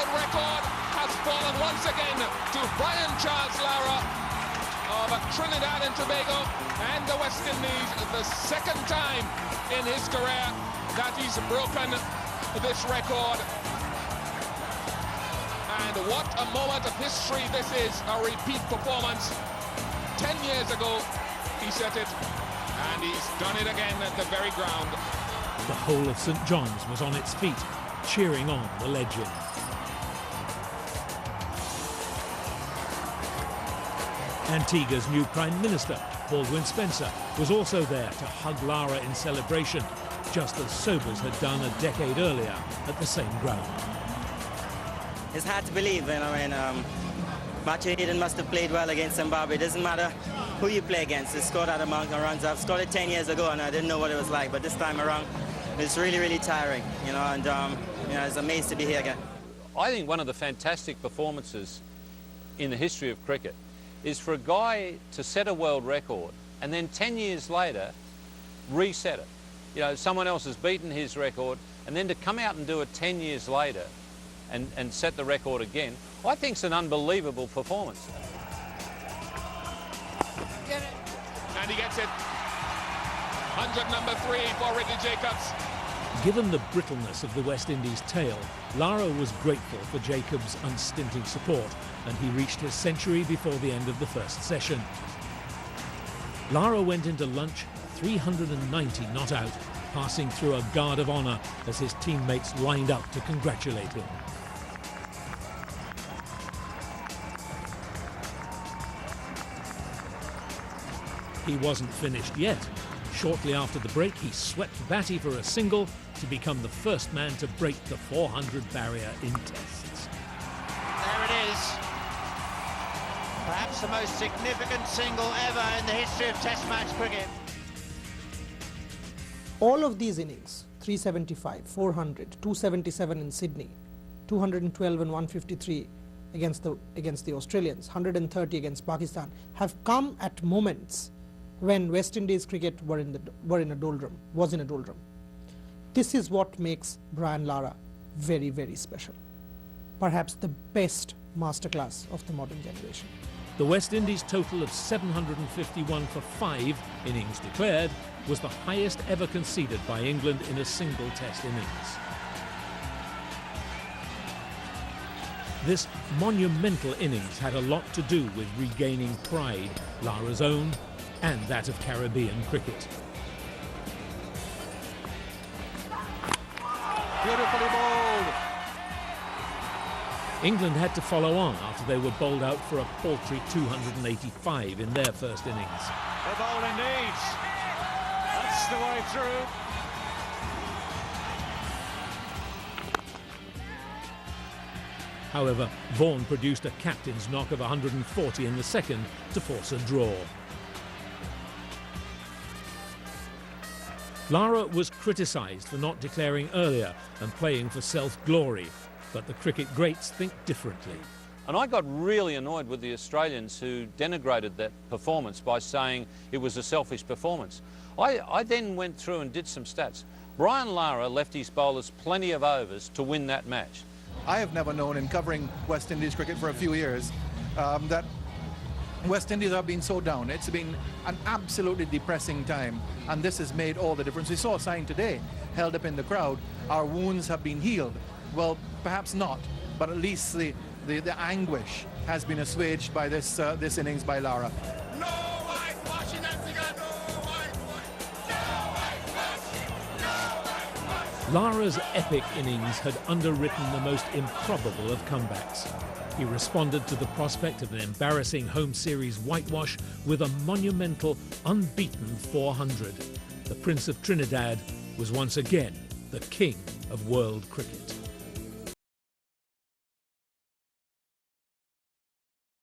world record has fallen once again to Brian Charles Lara of Trinidad and Tobago and the West Indies, the second time in his career that he's broken this record. And what a moment of history this is, a repeat performance. 10 years ago he set it, and he's done it again at the very ground. The whole of St John's was on its feet, cheering on the legend. Antigua's new Prime Minister, Baldwin Spencer, was also there to hug Lara in celebration, just as Sobers had done a decade earlier at the same ground. It's hard to believe, Matthew Hayden must have played well against Zimbabwe. It doesn't matter who you play against. They scored that amount of runs. I've scored it 10 years ago and I didn't know what it was like, but this time around it's really, really tiring, and it's amazed to be here again. I think one of the fantastic performances in the history of cricket is for a guy to set a world record and then 10 years later reset it. Someone else has beaten his record, and then to come out and do it 10 years later and set the record again, I think it's an unbelievable performance. Get it. And he gets it. 100 number 3 for Ricky Jacobs. Given the brittleness of the West Indies' tail, Lara was grateful for Jacobs' unstinting support, and he reached his century before the end of the first session. Lara went into lunch 390 not out, passing through a guard of honour as his teammates lined up to congratulate him. He wasn't finished yet. Shortly after the break, he swept Batty for a single to become the first man to break the 400 barrier in tests. There it is. Perhaps the most significant single ever in the history of Test match cricket. All of these innings, 375, 400, 277 in Sydney, 212 and 153 against the Australians, 130 against Pakistan, have come at moments when West Indies cricket was in a doldrum. This is what makes Brian Lara very, very special. Perhaps the best masterclass of the modern generation. The West Indies' total of 751 for 5 innings declared was the highest ever conceded by England in a single Test innings. This monumental innings had a lot to do with regaining pride, Lara's own and that of Caribbean cricket. Beautifully bowled. England had to follow on after they were bowled out for a paltry 285 in their first innings. The bowler needs. That's the way through. However, Vaughan produced a captain's knock of 140 in the second to force a draw. Lara was criticised for not declaring earlier and playing for self-glory, but the cricket greats think differently. And I got really annoyed with the Australians who denigrated that performance by saying it was a selfish performance. I then went through and did some stats. Brian Lara left his bowlers plenty of overs to win that match. I have never known, in covering West Indies cricket for a few years, that West Indies have been so down. It's been an absolutely depressing time, and this has made all the difference. We saw a sign today held up in the crowd. Our wounds have been healed. Well, perhaps not, but at least the anguish has been assuaged by this innings by Lara. No whitewashing, no whitewashing. Lara's epic innings had underwritten the most improbable of comebacks. He responded to the prospect of an embarrassing home series whitewash with a monumental, unbeaten 400. The Prince of Trinidad was once again the king of world cricket.